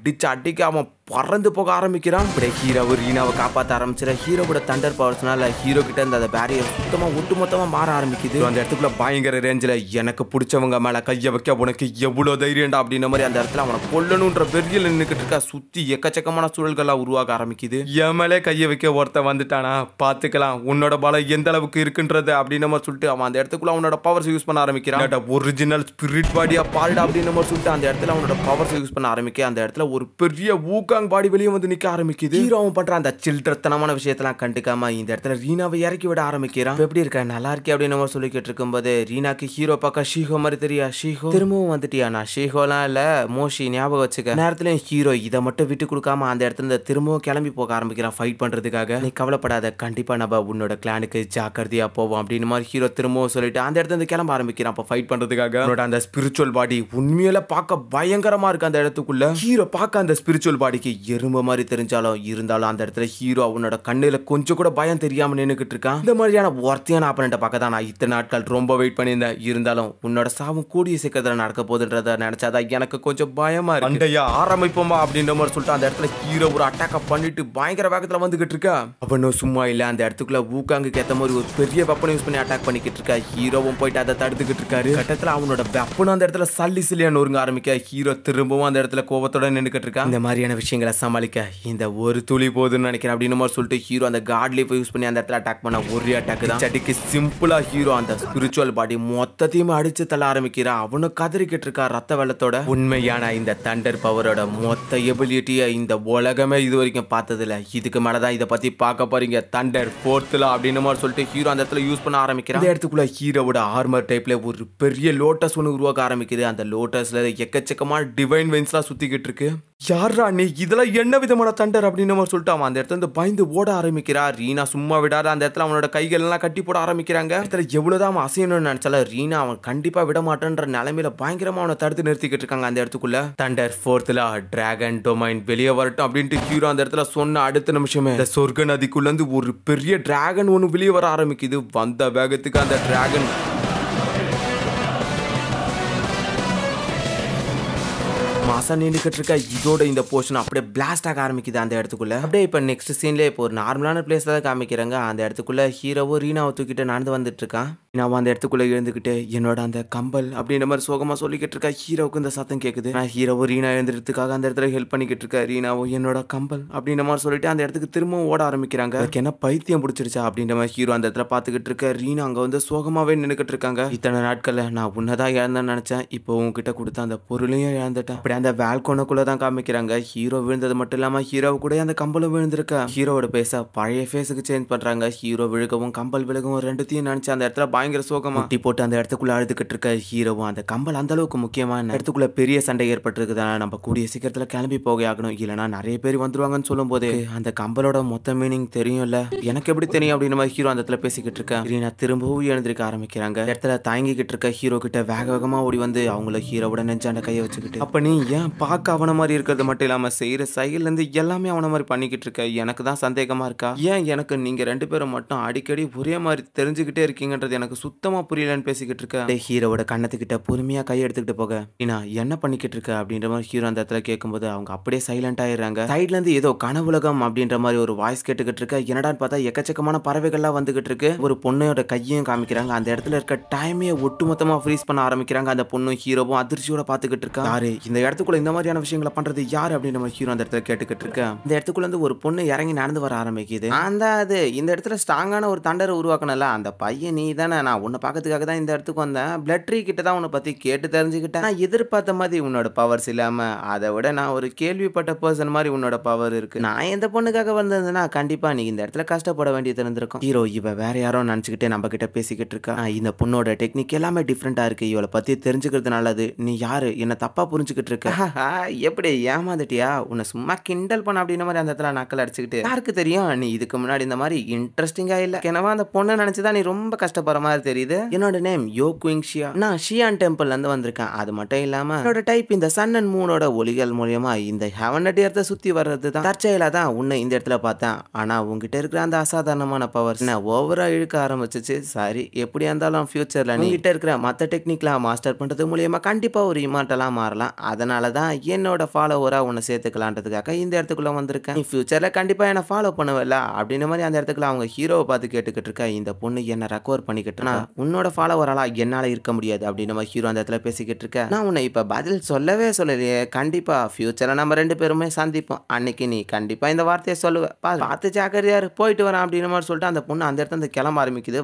Speaker 1: அடிக்க அவன் பறந்து போக ஆரம்பிக்கிறான். அப்படியே ஹீரோ ரீனாவை காப்பாற்ற ஆரம்பிச்சிட. ஹீரோவோட தண்டர் பவர்ஸ்னால ஹீரோ கிட்ட இருந்த அந்த பேரியர் சுத்தமா ஒட்டுமொத்தமா மாற ஆரம்பிக்குது. அந்த இடத்துக்குள்ள பயங்கர ரேஞ்சில் எனக்கு பிடிச்சவங்க மேல கைய வைக்க உனக்கு எவ்வளவு தைரியம்டா அப்படின்ற மாதிரி அந்த இடத்துல அவனை கொல்லணுன்ற வெறியில் நின்றுக்கிட்டு இருக்கா. சுத்தி எக்கச்சக்கமான சூழல்கள்லாம் உருவாக ஆரம்பிக்குது. என் மேலே கைய வைக்க ஒருத்த வந்துட்டானா பாத்துக்கலாம் உன்னோட பலம் எந்த அளவுக்கு இருக்குன்றது அப்படின்னு நம்ம சொல்லிட்டு அவன் அந்த இடத்துக்குள்ள அவனோட பவர்ஸ் யூஸ் பண்ண ஆரம்பிக்கிறான். ஒரிஜினல் ஸ்பிரிட் பாடியா பாருடா அப்படின்னு நம்ம சொல்லிட்டு அந்த இடத்துல அவனோட பவர்ஸ் யூஸ் பண்ண ஆரம்பிக்க அந்த இடத்துல ஒரு பெரிய ஊக்காங் பாடி வெளியே வந்து நிக்க ஆரம்பிக்குது. ஹீரோவும் பண்ற அந்த சில்ட்ரத்தனமான விஷயத்தெல்லாம் கண்டுக்காம இந்த இடத்துல ரீனாவை இறக்கி விட ஆரம்பிக்கிறான். எப்படி இருக்க, நல்லா இருக்கே அப்படின்னு நம்ம சொல்லிக்கிட்டு இருக்கும்போது ரீனாக்கு ஹீரோ பக்கம் ஷீஹோ மாதிரி தெரியா. ஷீஹோ திரும்பவும் வந்துட்டியா? நான் ஷீஹோலாம் இல்ல மோஷி, ஞாபகம் வச்சுக்க. நேரத்துலயும் ஹீரோ இதை மட்டும் விட்டு கொடுக்காம அந்த இடத்துல திரும்பவும் கிளம்பி போக ஆரம்பிக்கிறான் ஃபைட் பண்றதுக்காக. நீ கவலைப்படாத, கண்டிப்பா நம்ம உன்னோட கிளானுக்கு ஜாக்கிரதையா போவோம் அப்படின்னு மாதிரி ஹீரோ திரும்பவும் சொல்லிட்டு அந்த இடத்துல கிளம்ப ஆரம்பிக்கிறான் அப்ப ஃபைட் பண்றதுக்காக. அவனோட அந்த ஸ்பிரிச்சுவல் பாடி உண்மையில பார்க்க பயங்கரமா இருக்கு. அந்த இடத்துக்குள்ள ஹீரோ பார்க்க அந்த ஸ்பிரிச்சுவல் பாடிக்கு பார்வைக்கு எறும்பு மாதிரி தெரிஞ்சாலும் இருந்தாலும் அந்த இடத்துல ஹீரோ அவனோட கண்ணுல கொஞ்சம் கூட பயம் தெரியாம நின்னுக்கிட்டு இருக்கான். இந்த மாதிரியான ஒருத்தையான ஆப்பனண்ட்டை பார்க்க தான் நான் இத்தனை நாட்கள் ரொம்ப வெயிட் பண்ணியிருந்தேன். இருந்தாலும் உன்னோட சாவும் கூடிய சீக்கிரத்தில் நடக்க போகுதுன்றத நினைச்சாதான் எனக்கு கொஞ்சம் பயமா இருக்கு. அண்டையா ஆரம்பிப்போமா அப்படின்ற மாதிரி சொல்லிட்டு அந்த இடத்துல ஹீரோ ஒரு அட்டாக்க பண்ணிட்டு பயங்கர வேகத்துல வந்துகிட்டு இருக்கா. அவனும் சும்மா இல்ல, அந்த இடத்துக்குள்ள ஊக்காங்குக்கு ஏத்த மாதிரி ஒரு பெரிய வெப்பனை யூஸ் பண்ணி அட்டாக் பண்ணிக்கிட்டு இருக்கா. ஹீரோவும் போயிட்டு அதை தடுத்துக்கிட்டு இருக்காரு. கட்டத்துல அவனோட வெப்பனும் அந்த இடத்துல சல்லி சில்லியா நொறுங்க ஆரம்பிக்க ஹீரோ திரும்பவும் அந்த இடத்துல கோவத்தோட நின்னுக்கிட்டு இருக்கா. இந்த மாதிரியான விஷயங்களை சமாளிக்க இந்த ஒரு துளி போதுன்னு நினைக்கிறேன் அப்படின்னு மாதிரி சொல்லிட்டு ஹீரோ அந்த காட் லீஃப் யூஸ் பண்ணி அந்த இடத்துல அட்டாக் பண்ண ஒரே அட்டாக் தான். சட்டிக்கு சிம்பிளா ஹீரோ அந்த ஸ்பிரிச்சுவல் பாடி மொத்தத்தையும் அடிச்சு தள்ள ஆரம்பிக்கிறா. அவனும் கதறிக்கிட்டு இருக்கா ரத்த வெள்ளத்தோட. உண்மையான இந்த தண்டர் பவரோட மொத்த எபிலிட்டியை இந்த உலகமே இது வரைக்கும் பார்த்ததில்ல. இதுக்கு மேலதான் இதை பத்தி பார்க்க போறீங்க. தண்டர் ஃபோர்த்ல அப்படின்னு மாதிரி சொல்லிட்டு ஹீரோ அந்த இடத்துல யூஸ் பண்ண ஆரம்பிக்கிறான். இந்த இடத்துக்குள்ள ஹீரோவோட ஆர்மர் டைப்ல ஒரு பெரிய லோட்டஸ் ஒன்று உருவாக்க ஆரம்பிக்குது. அந்த லோட்டஸ்ல எக்கச்சக்கமான டிவைன் வெயின்ஸ்லாம் சுத்திக்கிட்டு இருக்கு. யாரா நீ, இதெல்லாம் என்ன விதமான தண்டர் அப்படின்னு மாதிரி சொல்லிட்டு அவன் அந்த இடத்துல பயந்து ஓட ஆரம்பிக்கிறா. ரீனா சும்மா விடாத அந்த இடத்துல அவனோட கைகள் எல்லாம் கட்டி போட ஆரம்பிக்கிறாங்க. இடத்துல எவ்வளவுதான் அவன் அசையணும்னு நினைச்சால ரீனா அவன் கண்டிப்பா விட மாட்டேன்ற நிலைமையில பயங்கரமா அவனை தடுத்து நிறுத்திக்கிட்டு இருக்காங்க. அந்த இடத்துக்குள்ள தண்டர் ஃபோர்த்ல டிராகன் டொமைன் வெளியே வரட்டும் அப்படின்ட்டு ஹீரோ அந்த இடத்துல சொன்ன அடுத்த நிமிஷமே இந்த சொர்க்க நதிக்குள்ள இருந்து ஒரு பெரிய டிராகன் ஒன்று வெளியே வர ஆரம்பிக்குது. வந்த வேகத்துக்கு அந்த டிராகன் மாசா நின்றுக்கிட்டு இருக்கா. இதோட இந்த போர்ஷன் அப்படியே பிளாஸ்ட் ஆக ஆரம்பிக்குது அந்த இடத்துக்குள்ள. அப்படியே இப்போ நெக்ஸ்ட் சீன்ல இப்போ ஒரு நார்மலான பிளேஸ்ல தான் காமிக்கிறாங்க. அந்த இடத்துக்குள்ள ஹீரோவும் ரீனாவை தூக்கிட்டு நடந்து வந்துட்டு இருக்கான். நான் அந்த இடத்துக்குள்ள எழுந்துக்கிட்டு என்னோட அந்த கம்பல் அப்படின்ற மாதிரி சோகமா சொல்லிக்கிட்டு இருக்கா. ஹீரோவுக்கு இந்த சத்தம் கேட்குது. நான் ஹீரோவும் ரீனா எழுந்துறதுக்காக அந்த இடத்துல ஹெல்ப் பண்ணிக்கிட்டு இருக்கா. ரீனாவும் என்னோட கம்பல் அப்படின்ற மாதிரி சொல்லிட்டு அந்த இடத்துக்கு திரும்பவும் ஓட ஆரம்பிக்கிறாங்க. அதுக்கு என்ன பைத்தியம் பிடிச்சிருச்சா அப்படின்ற மாதிரி ஹீரோ அந்த இடத்துல பார்த்துக்கிட்டு இருக்க. ரீனா அங்க வந்து சோகமாவே நின்றுக்கிட்டு இருக்காங்க. இத்தனை நாட்கள்ல நான் உன்னதான் இழந்தேன்னு நினைச்சேன், இப்போ உங்ககிட்ட கொடுத்த அந்த பொருளையும் இழந்துட்டேன். அப்படி அந்த வேல்கோனுக்குள்ள தான் காமிக்கிறாங்க. ஹீரோ விழுந்தது மட்டும் இல்லாம ஹீரோ கூட அந்த கம்பலும் விழுந்திருக்கா. ஹீரோவோட பேச பழைய ஃபேஸுக்கு சேஞ்ச் பண்றாங்க. ஹீரோ விழுகவும் கம்பல் விழுகவும் ரெண்டுத்தையும் நினைச்சு அந்த இடத்துல பயங்கர சோகமா முட்டி போட்டு அந்த இடத்துக்குள்ள அழுதுகிட்டு இருக்க. ஹீரோவும் அந்த கம்பல் அந்த அளவுக்கு முக்கியமான இடத்துக்குள்ள பெரிய சண்டை ஏற்பட்டிருக்குதான, நம்ம கூடிய சீக்கிரத்துல கிளம்பி போக ஆகணும், இல்லைன்னா நிறைய பேர் வந்துருவாங்கன்னு சொல்லும் போது அந்த கம்பலோட மொத்த மீனிங் தெரியும்ல, எனக்கு எப்படி தெரியும் அப்படின்னு மாதிரி ஹீரோ அந்த இடத்துல பேசிக்கிட்டு இருக்கேன். ரீனா திரும்பவும் எழுந்திருக்க ஆரம்பிக்கிறாங்க. இடத்துல தாங்கிக்கிட்டு இருக்க ஹீரோ கிட்ட வேக வேகமா ஓடி வந்து அவங்கள ஹீரோவோட நெஞ்சாண்ட கையை வச்சுக்கிட்டு, அப்ப நீ ஏன் பார்க்க அவன மாதிரி இருக்கிறது மட்டும் இல்லாம செய்யற சைடுல இருந்து எல்லாமே அவன மாதிரி பண்ணிக்கிட்டு இருக்க, எனக்கு தான் சந்தேகமா இருக்கா, ஏன் எனக்கு நீங்க ரெண்டு பேரும் மட்டும் அடிக்கடி ஒரே மாதிரி தெரிஞ்சுக்கிட்டே இருக்கீங்கன்றது எனக்கு சுத்தமா புரியலன்னு பேசிக்கிட்டு இருக்க. ஹீரோவோட கண்ணத்துக்கிட்ட பொறுமையா கை எடுத்துக்கிட்டு போக, நீனா என்ன பண்ணிக்கிட்டு இருக்க அப்படின்ற மாதிரி ஹீரோ அந்த இடத்துல கேட்கும்போது அவங்க அப்படியே சைலண்ட் ஆயிடுறாங்க. சைட்ல இருந்து ஏதோ கனவுலகம் அப்படின்ற மாதிரி ஒரு வாய்ஸ் கேட்டுக்கிட்டு இருக்க. என்னடான்னு பார்த்தா எக்கச்சக்கமான பறவைகள்லாம் வந்துகிட்டு இருக்கு. ஒரு பொண்ணையோட கையையும் காமிக்கிறாங்க. அந்த இடத்துல இருக்க டைமே ஒட்டுமொத்தமா ஃப்ரீஸ் பண்ண ஆரம்பிக்கிறாங்க. அந்த பொண்ணும் ஹீரோவும் அதிர்ச்சியோட பாத்துக்கிட்டு இருக்கா. யாரு இந்த இடத்துக்குள்ள இந்த மாதிரியான விஷயங்களை பண்றது யாரு அப்படின்னு நம்ம ஹீரோ அந்த இடத்துல கேட்டுக்கிட்டு இருக்க. இந்த இடத்துக்குள்ள இருந்து ஒரு பொண்ணு இறங்கி நடந்து வர ஆரம்பிக்குது. அந்த அது இந்த இடத்துல ஸ்ட்ராங்கான ஒரு தண்டரை உருவாக்கணும்ல, அந்த பையன் நீ தானே, நான் உன்னை பார்க்கறதுக்காக தான் இந்த இடத்துக்கு வந்தேன். பிளட் ட்ரீ கிட்ட தான் உன்னை பத்தி கேட்டு தெரிஞ்சுக்கிட்டேன். நான் எதிர்பார்த்த மாதிரி உன்னோட பவர்ஸ் இல்லாம அதை விட நான் ஒரு கேள்விப்பட்ட பர்சன் மாதிரி உன்னோட பவர் இருக்கு. நான் எந்த பொண்ணுக்காக வந்திருந்தேன்னா கண்டிப்பா நீ இந்த இடத்துல கஷ்டப்பட வேண்டியது இருந்திருக்கும். ஹீரோ இவ வேற யாரோ நினைச்சுக்கிட்டு நம்ம கிட்ட பேசிக்கிட்டு இருக்கா. இந்த பொண்ணோட டெக்னிக் எல்லாமே டிஃப்ரெண்டா இருக்கு, இவளை பத்தி தெரிஞ்சுக்கிறது நல்லது. நீ யாரு, என்ன தப்பா புரிஞ்சுக்கிட்டு இருக்க, எப்படி ஏமாந்துட்டியா, உன்னை சும்மா கிண்டல் பண்ண அப்படின்ற மாதிரி அந்த இடத்துல நக்கல் அடிச்சுக்கிட்டு, யாருக்கு தெரியும் நீ இதுக்கு முன்னாடி இந்த மாதிரி இன்ட்ரெஸ்டிங்கா இல்ல, என்னவா அந்த பொண்ணை நினைச்சுதான் நீ ரொம்ப கஷ்டப்படுற மாதிரி தெரியுது. என்னோட நேம் யோ குயிங் ஷியா, நான் ஷியான் டெம்பிள்ல இருந்து வந்திருக்கேன். அது மட்டும் இல்லாம என்னோட டைப் இந்த சன் அண்ட் மூனோட ஒளிகள் மூலியமா இந்த ஹெவன் அட் எர்த்தை சுத்தி வர்றது தான். தற்செயலா தான் உன்னை இந்த இடத்துல பார்த்தேன். ஆனா உங்ககிட்ட இருக்கிற அந்த அசாதாரணமான பவர் என்ன ஓவரா இழுக்க ஆரம்பிச்சிச்சு. சரி, எப்படியா இருந்தாலும் ஃபியூச்சர்ல நீ கிட்ட இருக்கிற மற்ற டெக்னிக்லாம் மாஸ்டர் பண்றது மூலியமா கண்டிப்பா ஒரு இமார்ட்டலா மாறலாம். அதனாலதான் என்னோட ஃபாலோவரா உன்னை சேர்த்துக்கலான்றதுக்காக இந்த இடத்துக்குள்ள வந்திருக்கேன். நீ ஃபியூச்சர்ல கண்டிப்பா என்ன ஃபாலோ பண்ணுவல அப்படின்ற மாதிரி அந்த இடத்துக்குள்ள அவங்க ஹீரோவை பார்த்து கேட்டுக்கிட்டு இருக்க. இந்த பொண்ணு என்ன ரெக்கவர் பண்ணிக்கிட்டு, நான் உன்னோட ஃபாலோவராலா என்னால இருக்க முடியாது அப்படின்னு நம்ம ஹீரோ அந்த இடத்துல பேசிக்கிட்டு இருக்க. நான் உன்னை இப்ப பதில் சொல்லவே சொல்லலையே, கண்டிப்பா ஃபியூச்சர்ல நம்ம ரெண்டு பேருமே சந்திப்போம், அன்னைக்கு நீ கண்டிப்பா இந்த வார்த்தையை சொல்லுவ, பார்த்து ஜாக்கிரதையாரு, போயிட்டு வரேன் அப்படின்னு மாதிரி சொல்லிட்டு அந்த பொண்ணு அந்த இடத்துல கிளம்ப ஆரம்பிக்குது.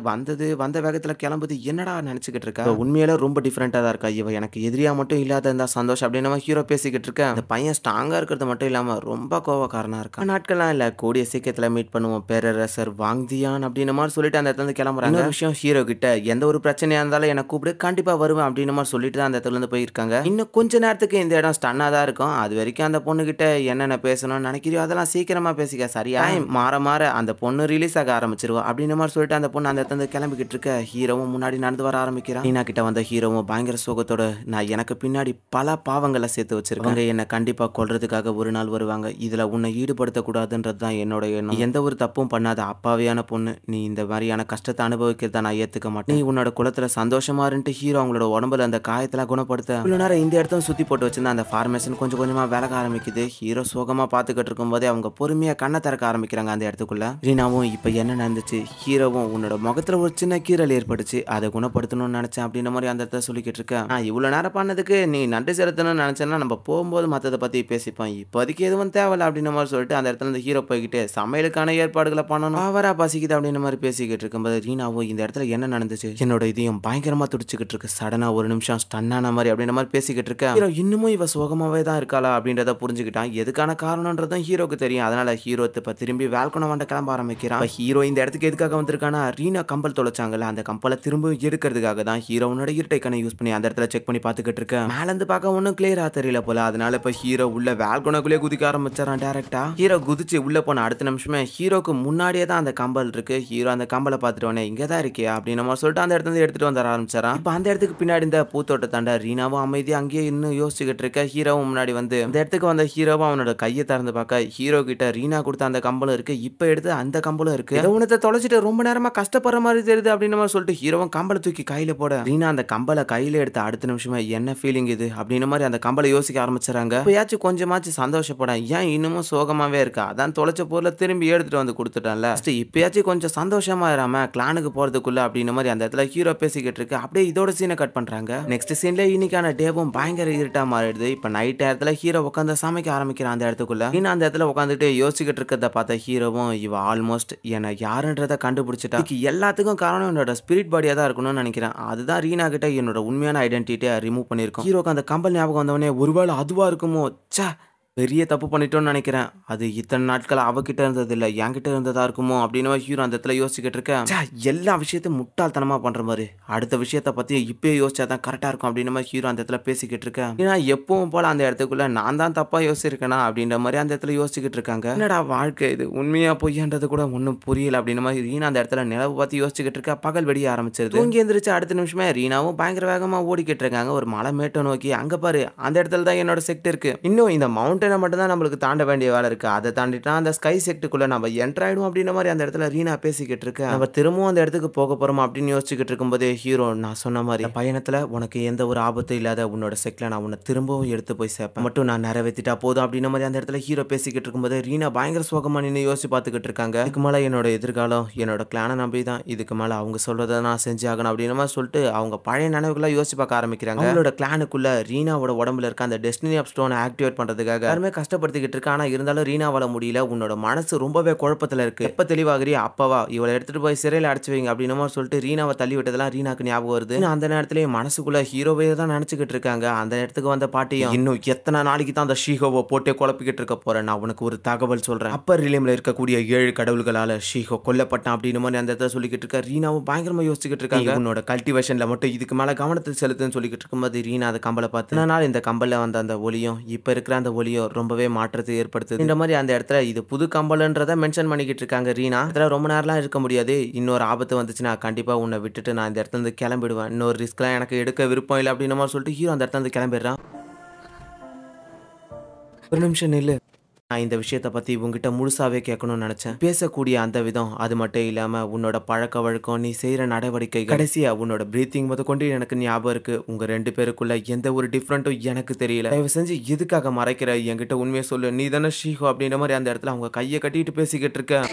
Speaker 1: வந்த வேகத்துல கிளம்புது. என்னடா நினைச்சுக்கிட்டு இருக்கா, உண்மையில ரொம்ப டிஃபரெண்டா தான் இருக்கா, இவ எனக்கு எதிரியா மட்டும் இல்லாத இருந்தா சந்தோஷம் அப்படின்னு நம்ம ஹீரோ பேசிக்கிட்டு இருக்க. அந்த பையன் ஸ்ட்ராங்கா இருக்கிறது மட்டும் இல்லாம ரொம்ப கோவக்காரனா இருக்கா. நாட்கள்லாம் இல்ல, கூடிய சீக்கிரத்துல மீட் பண்ணுவோம் பேரரசர் வாங்தியான் அப்படின்னு மாதிரி சொல்லிட்டு அந்த இடத்துல கிளம்புறாங்க. விஷயம் ஹீரோ கிட்ட எந்த ஒரு பிரச்சனையா இருந்தாலும் என்ன கூப்பிடு, கண்டிப்பா வருவேன் அப்படின்னு மாதிரி சொல்லிட்டு தான் அந்த இடத்துல இருந்து போயிருக்காங்க. இன்னும் கொஞ்ச நேரத்துக்கு இந்த இடம் ஸ்டன்னா தான் இருக்கும். அது வரைக்கும் அந்த பொண்ணு கிட்ட என்னென்ன பேசணும்னு நினைக்கிறியோ அதெல்லாம் சீக்கிரமா பேசிக்க, சரியா? டைம் மாற மாற அந்த பொண்ணு ரிலீஸ் ஆக ஆரம்பிச்சிருவா அப்படின்னு மாதிரி சொல்லிட்டு அந்த பொண்ணு அந்த இடத்துல இருந்து கிளம்பிக்கிட்டு இருக்க ஹீரோவும் முன்னாடி நடந்து வர ஆரம்பிக்கிறான். ரீனா கிட்ட வந்த ஹீரோவும் பயங்கர சோகத்தோட, நான் எனக்கு பின்னாடி பல பாவங்களை சேர்த்து வச்சிருக்காங்க, என்ன கண்டிப்பா கொல்றதுக்காக ஒரு நாள் வருவாங்க, இதுல உன்னை ஈடுபடுத்தக்கூடாதுன்றது தான் என்னோட எண்ணம். எந்த ஒரு தப்பும் பண்ணாத அப்பாவியான பொண்ணு, நீ இந்த மாதிரியான கஷ்டத்தை அனுபவிக்கிறத நான் ஏத்துக்க மாட்டேன். நீ உன்னோட குலத்துல சந்தோஷமா இருந்துட்டு ஹீரோ அவங்களோட உடம்புல அந்த காயத்தெல்லாம் குணப்படுத்த இவ்வளவு நேரம் இந்த இடத்த சுத்தி போட்டு வச்சிருந்த அந்த ஃபார்மேஷன் கொஞ்சம் கொஞ்சமா விலக ஆரம்பிக்குது. ஹீரோ சோகமா பாத்துக்கிட்டு இருக்கும் போதே அவங்க பொறுமையா கண்ணை திறக்க ஆரம்பிக்கிறாங்க அந்த இடத்துக்குள்ள. ரீனாவும் இப்ப என்ன நடந்துச்சு, ஹீரோவும் உன்னோட முகத்துல ஒரு சின்ன கீறல் ஏற்பட்டுச்சு, அதை குணப்படுத்தணும்னு நினைச்சேன் அப்படின்ற மாதிரி அந்த இடத்த சொல்லிக்கிட்டு இருக்கேன். நான் இவ்வளவு நேரம் பண்ணதுக்கு நீ நன்றி செலுத்தணும்னு நினைச்சேன்னா நம்ம போகும்போது மத்ததை பத்தி பேசிப்போம், இப்போதைக்கு எதுவும் தேவையில்ல அப்படின்ற மாதிரி சொல்லிட்டு அந்த இடத்துல இந்த ஹீரோ போய்கிட்டு சமையலுக்கான ஏற்பாடுகளை பண்ணணும், அவரா பசிக்குது அப்படின்ற மாதிரி பேசிக்கிட்டு இருக்கும்போது ரீனாவும் இந்த இடத்துல என்ன நடந்துச்சு, என்னோட இதயம் பயங்கரமா துடிச்சுக்கிட்டு இருக்கு, சடனா ஒரு நிமிஷம் ஸ்டன்னான மாதிரி அப்படின்ற மாதிரி பேசிக்கிட்டு இருக்கேன். ஹீரோ இன்னமும் இவ சோகமாவே தான் இருக்காளா அப்படின்றத புரிஞ்சுக்கிட்டான். எதுக்கான காரணம்ன்றதும் ஹீரோக்கு தெரியும். அதனால ஹீரோ இப்ப திரும்பி வேல்கோன வண்ட கிளம்ப ஆரம்பிக்கிறான். ஹீரோ இந்த இடத்துக்கு எதுக்காக வந்திருக்கானா, ரீனா கம்பல் தொலைச்சாங்கல்ல, அந்த கம்பலை திரும்ப எடுக்கிறதுக்காக தான் ஹீரோ உன்னோட இருட்டை கண்ணை யூஸ் பண்ணி அந்த இடத்துல செக் பண்ணி பாத்துக்கிட்டு இருக்கேன். மேல இருந்து பார்க்க ஒன்னும் கிளியரா தெரியல போல. அதனால இப்ப ஹீரோ உள்ள வேல்கோனக்குள்ளே குதிக்க ஆரம்பிச்சாரான் டைரக்டா. ஹீரோ குதிச்சு உள்ள போன அடுத்த நிமிஷமே ஹீரோக்கு முன்னாடியே தான் அந்த கம்பல் இருக்கு. ஹீரோ அந்த கம்பலை பார்த்துட்டு இங்கதான் இருக்கியா அப்படின்னு நம்ம சொல்லிட்டு அந்த இடத்துல எடுத்துட்டு வர ஆரம்பிச்சாரான். இப்ப அந்த இடத்துக்கு பின்னாடி இந்த பூத்தோட்ட தாண்ட ரீனாவும் அமைதியா அங்கேயே இன்னும் யோசிச்சுக்கிட்டு இருக்க. ஹீரோவும் முன்னாடி வந்து இந்த இடத்துக்கு வந்த ஹீரோவும் அவனோட கையை திறந்து பார்க்க ஹீரோ கிட்ட ரீனா கொடுத்த அந்த கம்பலும் இருக்கு. இப்ப எடுத்து அந்த கம்பலும் இருக்கு. உனத்தை தொலைச்சிட்டு ரொம்ப நேரமா கஷ்டப்படுற மாதிரி தெரியுது அப்படின்னு மாதிரி சொல்லிட்டு ஹீரோவும் கம்பலை தூக்கி கையில போட ரீனா அந்த கம்பலை கையில எடுத்த அடுத்த நிமிஷமே என்ன ஃபீலிங் இது அப்படின்னு மாதிரி அந்த கம்பலை யோசிக்க ஆரம்பிச்சாங்க. இப்பயாச்சும் கொஞ்சமாச்சும் சந்தோஷப்பட, ஏன் இன்னமும் சோகமாவே இருக்கா, அதான் தொலைச்ச பொருளை திரும்பி எடுத்துட்டு வந்து கொடுத்துட்டான்ல, இப்பயாச்சும் கொஞ்சம் சந்தோஷமா இராம கிளானுக்கு போறதுக்குள்ள அப்படின்னு மாதிரி அந்த இடத்துல ஹீரோ பேசிக்கிட்டு இருக்கு. அப்படியே இதோட சீனை கட் பண்றாங்க. நெக்ஸ்ட் சீன்ல இன்னைக்கான டேவும் பயங்கர இருட்டா மாறிடுது. இப்ப நைட் நேரத்துல ஹீரோ உட்காந்து சமைக்க ஆரம்பிக்கிறான் அந்த இடத்துக்குள்ள. இன்னும் அந்த இடத்துல உட்காந்துட்டு யோசிச்சுக்கிட்டு இருக்கிறத பார்த்த ஹீரோவும் இவ ஆல்மோஸ்ட் என்ன யாருன்றத கண்டுபிடிச்சிட்டா, எல்லாத்துக்கும் காரணம் என்னோட ஸ்பிரிட் பாடியா தான் இருக்கணும்னு நினைக்கிறேன். அதுதான் ரீனா கிட்ட என்னோட உண்மையான ஐடென்டிட்டியை ரிமூவ் பண்ணிருக்கோம். ஹீரோக்கு அந்த கம்பல் ஞாபகம் வந்தவனே ஒருவேளை அதுவா இருக்குமோ, ச்சே பெரிய தப்பு பண்ணிட்டோம்னு நினைக்கிறேன், அது இத்தனை நாட்கள் அவகிட்ட இருந்தது இல்ல என்கிட்ட இருந்ததா இருக்குமோ அப்படின்னு ஹீரோ அந்த இடத்துல யோசிச்சுக்கிட்டு இருக்கேன். எல்லா விஷயத்தையும் முட்டாள்தனமா பண்ற மாதிரி அடுத்த விஷயத்த பத்தி இப்பயே யோசிச்சாதான் கரெக்டா இருக்கும் அப்படின்னு மாதிரி ஹீரோ அந்த இடத்துல பேசிக்கிட்டு இருக்கேன். ஏன்னா எப்பவும் போல அந்த இடத்துக்குள்ள நான் தான் தப்பா யோசிச்சிருக்கேனா அப்படின்ற மாதிரி அந்த இடத்துல யோசிச்சுக்கிட்டு இருக்காங்க. என்னடா வாழ்க்கை இது, உண்மையா பொய்யன்றது கூட ஒன்னும் புரியல அப்படின்னு மாதிரி ரீனா அந்த இடத்துல நிலவு பார்த்து யோசிச்சுக்கிட்டு இருக்க. பகல் வெடிய ஆரம்பிச்சிருது. தூங்கி எந்திரிச்சு அடுத்த நிமிஷமே ரீனாவும் பயங்கர வேகமா ஓடிக்கிட்டு இருக்காங்க ஒரு மலை மேட்டை நோக்கி. அங்க பாரு அந்த இடத்துல தான் என்னோட செக்ட் இருக்கு. இன்னும் இந்த மவுண்டன் மட்டும் தான் நம்மளுக்கு தாண்ட வேண்டிய வேலை இருக்கு. அதை தாண்டிட்டா அந்த ஸ்கை செக்டுக்குள்ள நம்ம என்டர் ஆயிடும் அப்படின்ற மாதிரி அந்த இடத்துல ரீனா பேசிக்கிட்டு இருக்க. நம்ம திரும்பவும் அந்த இடத்துக்கு போக போறோம் அப்படின்னு யோசிச்சுக்கிட்டு இருக்கும்போதே ஹீரோ, நான் சொன்ன மாதிரி பயணத்துல உனக்கு எந்த ஒரு ஆபத்தும் இல்லாத உன்னோட செக்ல நான் உன்னை திரும்பவும் எடுத்து போய் சேர்ப்பேன், மட்டும் நான் நிறைவேற்றிட்டா போதும் அப்படின்ற மாதிரி அந்த இடத்துல ஹீரோ பேசிக்கிட்டு இருக்கும்போது ரீனா பயங்கர சோகமா நின்று யோசிச்சு பார்த்துக்கிட்டு இருக்காங்க. இதுக்கு மேல என்னோட எதிர்காலம் என்னோட கிளானை நம்பி தான், இதுக்கு மேல அவங்க சொல்றதை நான் செஞ்சு ஆகணும் அப்படின்ற மாதிரி சொல்லிட்டு அவங்க பழைய நினைவுகளை யோசிச்சு பார்க்க ஆரம்பிக்கிறாங்க. அவங்களோட கிளானுக்குள்ள ரீனாவோட உடம்புல இருக்க அந்த டெஸ்டினி ஆஃப் ஸ்டோனை ஆக்டிவேட் பண்றதுக்காக யாருமே கஷ்டப்படுத்திக்கிட்டு இருக்கு. ஆனா இருந்தாலும் ரீனாவால முடியல. உன்னோட மனசு ரொம்பவே குழப்பத்துல இருக்கு. எப்ப தெளிவாகிறியா அப்பவா இவளை எடுத்துட்டு போய் சிறையில அடைச்சு வைங்க அப்படின்னு சொல்லிட்டு ரீனாவை தள்ளி விட்டதெல்லாம் ரீனாக்கு ஞாபகம் வருது. அந்த நேரத்திலேயே மனசுக்குள்ள ஹீரோவே தான் நினைச்சுக்கிட்டு இருக்காங்க. அந்த இடத்துக்கு வந்த பாட்டியும், இன்னும் எத்தனை நாளைக்கு தான் அந்த ஷீஹோவை போட்டே குழப்பிக்கிட்டு இருக்க போறேன், நான் உனக்கு ஒரு தகவல் சொல்றேன், அப்பர் ரிலியம்ல இருக்கக்கூடிய 7 கடவுள்களால ஷீஹோ கொல்லப்பட்டான் அப்படின்னு மாதிரி அந்த இடத்துல சொல்லிக்கிட்டு இருக்க. ரீனாவும் பயங்கரமா யோசிச்சுக்கிட்டு இருக்காங்க. உன்னோட கல்டிவேஷன்ல மட்டும் இதுக்கு மேல கவனத்தை செலுத்துன்னு சொல்லிக்கிட்டு இருக்கும்போது ரீனா அந்த கம்பலை பார்த்து, நாள் இந்த கம்பல்ல வந்த அந்த ஒலியும் இப்ப இருக்கிற அந்த ஒலியும் ரொம்பவே மாற்றத்தை ஏற்படுத்துது இந்த மாதிரி அந்த இடத்துல இது புது கம்பல்ன்றத மென்ஷன் பண்ணிக்கிட்டு இருக்காங்க ரீனா. இதுல ரொம்ப நேரம்லாம் இருக்க முடியாது, இன்னொரு ஆபத்து வந்துச்சுன்னா கண்டிப்பா உன்னை விட்டுட்டு நான் இந்த இடத்துல இருந்து கிளம்பிடுவேன், இன்னொரு ரிஸ்க்லாம் எனக்கு எடுக்க விருப்பம் இல்லை அப்படின்னு மாதிரி சொல்லிட்டு ஹீரோ அந்த இடத்துல இருந்து கிளம்பிடுறான். ஒரு நிமிஷம் நில்லு, நான் இந்த விஷயத்தை பத்தி உங்ககிட்ட முழுசாவே கேட்கணும்னு நினைச்சேன். பேசக்கூடிய அந்த விதம், அது மட்டும் இல்லாம உன்னோட பழக்க வழக்கம், நீ செய்யற நடவடிக்கை, கடைசியா உன்னோட பிரீத்திங் முத கொண்டு எனக்கு ஞாபகம் இருக்கு. உங்க 2 பேருக்குள்ள எந்த ஒரு டிஃப்ரெண்ட்டும் எனக்கு தெரியல. தயவு செஞ்சு எதுக்காக மறைக்கிற, என்கிட்ட உண்மையை சொல்லு, நீ தானே ஷீஹோ அப்படின்ற மாதிரி அந்த இடத்துல அவங்க கையை கட்டிட்டு பேசிக்கிட்டு இருக்க.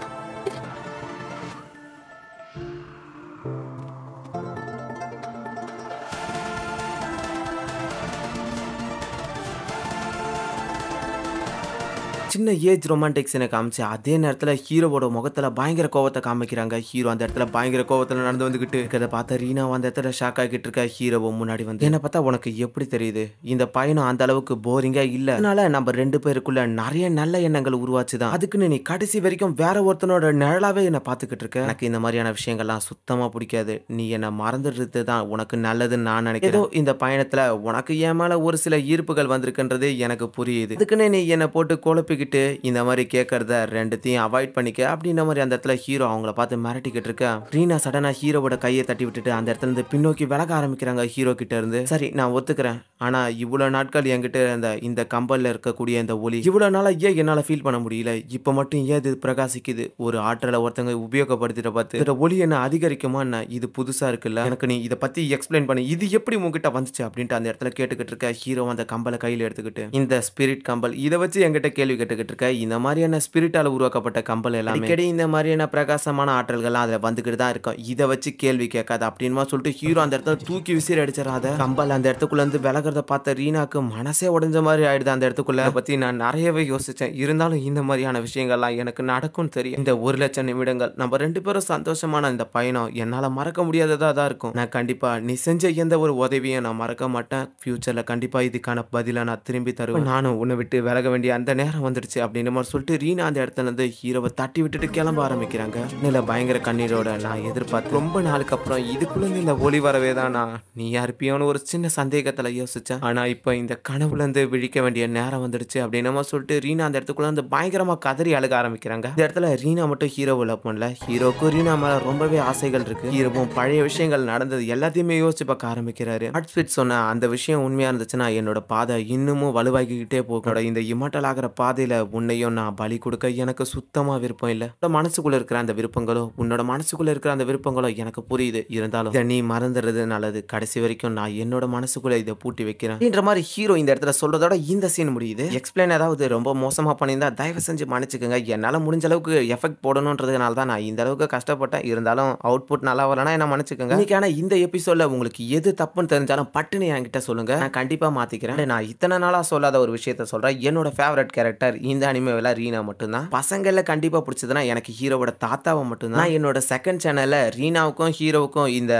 Speaker 1: சின்ன ஏஜ் ரொமான்டிக் சீனை காமிச்சு அதே நேரத்துல ஹீரோவோட முகத்துல பயங்கர கோவத்தை காமிக்கிறாங்க. ஹீரோ அந்த இடத்துல பயங்கர கோவத்துல நடந்து வந்துகிட்டு இருக்கிறத பார்த்த ரீனா அந்த இடத்துல ஷாக் ஆகிட்டு இருக்க. ஹீரோவும் முன்னாடி வந்து என்ன பார்த்தா உனக்கு எப்படி தெரியுது இந்த பயணம் அந்த அளவுக்கு போரிங்கா இல்ல, அதனால நம்ம 2 பேருக்குள்ள நிறைய நல்ல எண்ணங்கள் உருவாச்சுதான், அதுக்குன்னு நீ கடைசி வரைக்கும் வேற ஒருத்தனோட நிழலாவே என்ன பாத்துக்கிட்டு இருக்க. எனக்கு இந்த மாதிரியான விஷயங்கள்லாம் சுத்தமா பிடிக்காது. நீ என்ன மறந்துடுறது தான் உனக்கு நல்லதுன்னு நான் நினைக்கிறேன். ஏதோ இந்த பயணத்துல உனக்கு என் மேல ஒரு சில ஈர்ப்புகள் வந்திருக்குன்றது எனக்கு புரியுது. அதுக்குன்னு நீ என்ன போட்டு குழப்பிக்கிட்டு இந்த மாதிரி கேட்கறத ரெண்டுத்தையும் அவாய்ட் பண்ணிக்க அப்படின்ற மாதிரி அந்த இடத்துல ஹீரோ அவங்கள பார்த்து மிரட்டிக்கிட்டு இருக்க. ரீனா சடனா ஹீரோவோட கையை தட்டி விட்டுட்டு அந்த இடத்துல இருந்து பின்னோக்கி விலக ஆரம்பிக்கிறாங்க ஹீரோ கிட்ட இருந்து. சரி நான் ஒத்துக்கிறேன், ஆனா இவ்வளவு நாட்கள் என்கிட்ட இருந்த இந்த கம்பல்ல இருக்கக்கூடிய இந்த ஒளி இவ்வளவு நாளா ஏன் என்னால ஃபீல் பண்ண முடியல, இப்ப மட்டும் ஏன் இது பிரகாசிக்குது, ஒரு ஆற்றலை ஒருத்தங்க உபயோகப்படுத்திட்ட பார்த்து இந்த ஒளி என்ன அதிகரிக்குமா என்ன, இது புதுசா இருக்குல்ல, எனக்கு நீ இதை பத்தி எக்ஸ்பிளைன் பண்ணி இது எப்படி உங்ககிட்ட வந்துச்சு அப்படின்ட்டு அந்த இடத்துல கேட்டுக்கிட்டு இருக்க. ஹீரோ அந்த கம்பலை கையில எடுத்துக்கிட்டு இந்த ஸ்பிரிட் கம்பல் இதை வச்சு என்கிட்ட கேள்வி கேட்டுக்கிட்டு இருக்க. இந்த மாதிரியான ஸ்பிரிட்டால உருவாக்கப்பட்ட கம்பல் எல்லாம் அடிக்கடி இந்த மாதிரியான பிரகாசமான ஆற்றல்கள்லாம் அதுல வந்துகிட்டு தான் இருக்கும், இதை வச்சு கேள்வி கேட்காது அப்படின்னு சொல்லிட்டு ஹீரோ அந்த இடத்துல தூக்கி விசிறி அடிச்சிடாத. கம்பல் அந்த இடத்துக்குள்ள இருந்து விலகிறத பார்த்த ரீனாக்கு மனசே உடஞ்ச மாதிரி ஆயிடுது. அந்த இடத்துக்குள்ள பத்தி நான் நிறையவே யோசிச்சேன், இருந்தாலும் இந்த மாதிரியான விஷயங்கள்லாம் எனக்கு நடக்கும் தெரியும். இந்த 1,00,000 நிமிடங்கள் நம்ம 2 பேரும் சந்தோஷமான இந்த பயணம் என்னால மறக்க முடியாததா தான் இருக்கும். நான் கண்டிப்பா நீ செஞ்ச எந்த ஒரு உதவியும் நான் மறக்க மாட்டேன். ஃபியூச்சர்ல கண்டிப்பா இதுக்கான பதில நான் திரும்பி தருவேன். நானும் உன்னை விட்டு விலக வேண்டிய அந்த நேரம் வந்துடுச்சு அப்படின்னு மாதிரி சொல்லிட்டு ரீனா அந்த இடத்துல இருந்து ஹீரோவை தட்டி விட்டுட்டு கிளம்ப ஆரம்பிக்கிறாங்க. இல்ல பயங்கர கண்ணீரோட நான் எதிர்பார்த்து ரொம்ப நாளுக்கு அப்புறம் இதுக்குள்ள இந்த ஒளி வரவே தான் நான் நீ யாருப்பியோன்னு ஒரு சின்ன சந்தேகத்துல யோசிச்சேன். ஆனா இப்ப இந்த கனவுல இருந்து விழிக்க வேண்டிய நேரம் வந்துடுச்சு அப்படின்னு சொல்லிட்டு ரீனா அந்த இடத்துக்குள்ள வந்து பயங்கரமா கதறி அழுக ஆரம்பிக்கிறாங்க. இந்த இடத்துல ரீனா மட்டும் ஹீரோவை லவ் பண்ணல, ஹீரோக்கும் ரீனா மேல ரொம்பவே ஆசைகள் இருக்கு. ஹீரோவும் பழைய விஷயங்கள் நடந்தது எல்லாத்தையுமே யோசிச்சு பார்க்க ஆரம்பிக்கிறாரு. ஹார்ட்ஸ்பீட் சொன்ன அந்த விஷயம் உண்மையா இருந்துச்சுன்னா என்னோட பாதை இன்னமும் வலுவாகிக்கிட்டே போகும். இந்த இம்மட்டல் ஆகிற பாதையில உன்னையும் நான் பலி கொடுக்க எனக்கு சுத்தமா விருப்பம் இல்ல. மனசுக்குள்ள இருக்கிற அந்த விருப்பங்களோ உன்னோட மனசுக்குள்ள இருக்கிற அந்த விருப்பங்களோ எனக்கு புரியுது, இருந்தாலும் நீ மறந்துடுறது நல்லது. கடைசி வரைக்கும் நான் என்னோட மனசுக்குள்ள இதை பூட்டி வைக்கிறேன் அப்படின்ற மாதிரி ஹீரோ இந்த இடத்துல சொல்றதோட இந்த சீன் முடியுது. எக்ஸ்பிளைன் ஏதாவது ரொம்ப மோசமா பண்ணியிருந்தா தயவு செஞ்சு மன்னிச்சுக்கோங்க. என்னால முடிஞ்ச அளவுக்கு எஃபெக்ட் போடணும்ன்றதுனால தான் நான் இந்த அளவுக்கு கஷ்டப்பட்டேன், இருந்தாலும் அவுட்புட் நல்லா வரலன்னா என்ன மன்னிச்சுக்கோங்க. இன்னைக்கான இந்த எபிசோட்ல உங்களுக்கு எது தப்புன்னு தெரிஞ்சாலும் பட்டுன்னு என்கிட்ட சொல்லுங்க, நான் கண்டிப்பா மாத்திக்கிறேன். நான் இத்தனை நாளா சொல்லாத ஒரு விஷயத்த சொல்றேன், என்னோட ஃபேவரட் கேரக்டர் இந்த அனிமேல ரீனா மட்டும்தான். பசங்கள்ல கண்டிப்பா பிடிச்சதுன்னா எனக்கு ஹீரோவோட தாத்தாவை மட்டும்தான். என்னோட செகண்ட் சேனல்ல ரீனாவுக்கும் ஹீரோவுக்கும் இந்த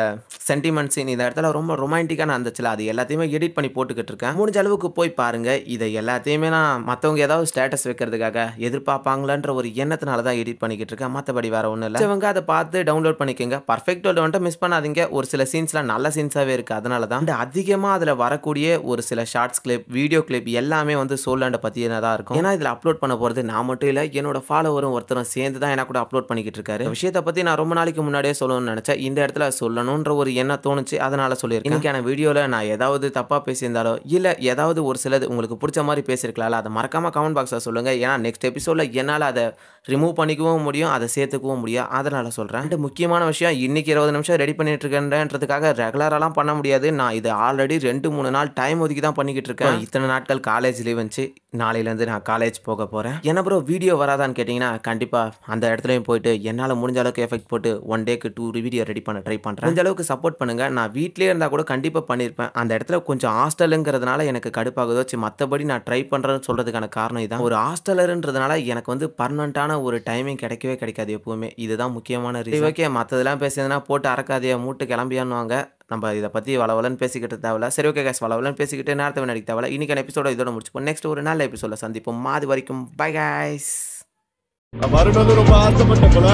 Speaker 1: சென்டிமெண்ட் சீன் இந்த இடத்துல ரொம்ப ரொமான்டிக்கா நடந்துச்சுல, அது எல்லாத்தையுமே எடிட் பண்ணி போட்டுக்கிட்டு இருக்கேன். முடிஞ்ச அளவுக்கு போய் பாருங்க. இதை எல்லாத்தையுமே நான் மற்றவங்க ஏதாவது ஸ்டேட்டஸ் வைக்கிறதுக்காக எதிர்பார்ப்பாங்களான்ற ஒரு எண்ணத்தினால தான் எடிட் பண்ணிக்கிட்டு இருக்கேன், மற்றபடி வேற ஒன்றும் இல்லை. இவங்க அதை பார்த்து டவுன்லோட் பண்ணிக்கோங்க. பர்ஃபெக்ட் வேர்ல்டு வந்துட்டு மிஸ் பண்ணாதீங்க, ஒரு சில சீன்ஸ்லாம் நல்ல சீன்ஸாகவே இருக்குது. அதனால தான் அதிகமாக அதில் வரக்கூடிய ஒரு சில ஷார்ட்ஸ் கிளிப் வீடியோ கிளிப் எல்லாமே வந்து சோலாண்டை பற்றினதாக இருக்கும். ஏன்னா இதில் அப்லோட் பண்ண போகிறது நான் மட்டும் இல்லை, என்னோட ஃபாலோவரும் ஒருத்தரும் சேர்ந்து தான் எனக்கு கூட அப்லோட் பண்ணிக்கிட்டு இருக்காரு. விஷயத்தை பற்றி நான் ரொம்ப நாளைக்கு முன்னாடியே சொல்லணும்னு நினச்சேன், இந்த இடத்துல சொல்லணுன்ற ஒரு எண்ணம் தோணுச்சு, அதனால சொல்லியிருக்கேன். இன்னைக்கான வீடியோவில் நான் ஏதாவது தப்பாக பேசியிருந்தாலோ இல்லை ஏதாவது ஒரு சிலது உங்களுக்கு பிடிச்ச மாதிரி பேசியிருக்கலாம்ல, அதை மறக்காமல் கமெண்ட் பாக்ஸில் சொல்லுங்கள். ஏன்னா நெக்ஸ்ட் எபிசோடில் என்னால் அதை ரிமூவ் பண்ணிக்கவும் முடியும், அதை சேர்த்துக்கவும் முடியும், அதனால சொல்கிறேன். அண்ட் முக்கியமான விஷயம், இன்னைக்கு 20 நிமிஷம் ரெடி பண்ணிட்டு இருக்கேன்றதுக்காக ரெகுலராலாம் பண்ண முடியாது. நான் இது ஆல்ரெடி 2-3 நாள் டைம் ஒதுக்கி தான் பண்ணிக்கிட்டு இருக்கேன். இத்தனை நாட்கள் காலேஜ் லீவ் வந்துச்சு, நாளையிலேருந்து நான் காலேஜ் போக போகிறேன். என்ன ப்ரோ வீடியோ வராதான்னு கேட்டிங்கன்னா கண்டிப்பாக அந்த இடத்துலையும் போயிட்டு என்னால் முடிஞ்ச அளவுக்கு எஃபெக்ட் போட்டு 1 டேக்கு 2 வீடியோ ரெடி பண்ண ட்ரை பண்ணுறேன். முடிஞ்ச அளவுக்கு சப்போர்ட் பண்ணுங்கள். நான் வீட்டிலே இருந்தால் கூட கண்டிப்பாக பண்ணியிருப்பேன். அந்த இடத்துல கொஞ்சம் ஹாஸ்டலுங்கிறதுனால எனக்கு கடுப்பாகுதோ, மற்றபடி நான் ட்ரை பண்ணுறேன்னு சொல்கிறதுக்கான காரணம் இதான். ஒரு ஹாஸ்டலருன்றதுனால எனக்கு வந்து பர்மனெண்ட்டான ஒரு டைமிங் கிடைக்கவே கிடைக்காது எப்பவுமே, இதுதான் முக்கியமான ரீசன். ஓகே, மற்றதெல்லாம் பேசுறதுனா போட்டு அறக்காதைய மூட்டு கிளம்பியான்னுவாங்க. நம்ம இதை பற்றி வளவலன்னு பேசிக்கிட்டு தேவையில்ல. சரி ஓகே கேஸ், வளவலன்னு பேசிக்கிட்டு நேரத்தை நடிக்க தேவையில்ல. இன்னைக்கான எபிசோட இதோட முடிச்சுப்போம். நெக்ஸ்ட் ஒரு நல்ல எபிசோட சந்திப்போம். அது வரைக்கும் பை கைஸ்.
Speaker 2: வரணும்னு ரொம்ப ஆசைப்பட்ட போல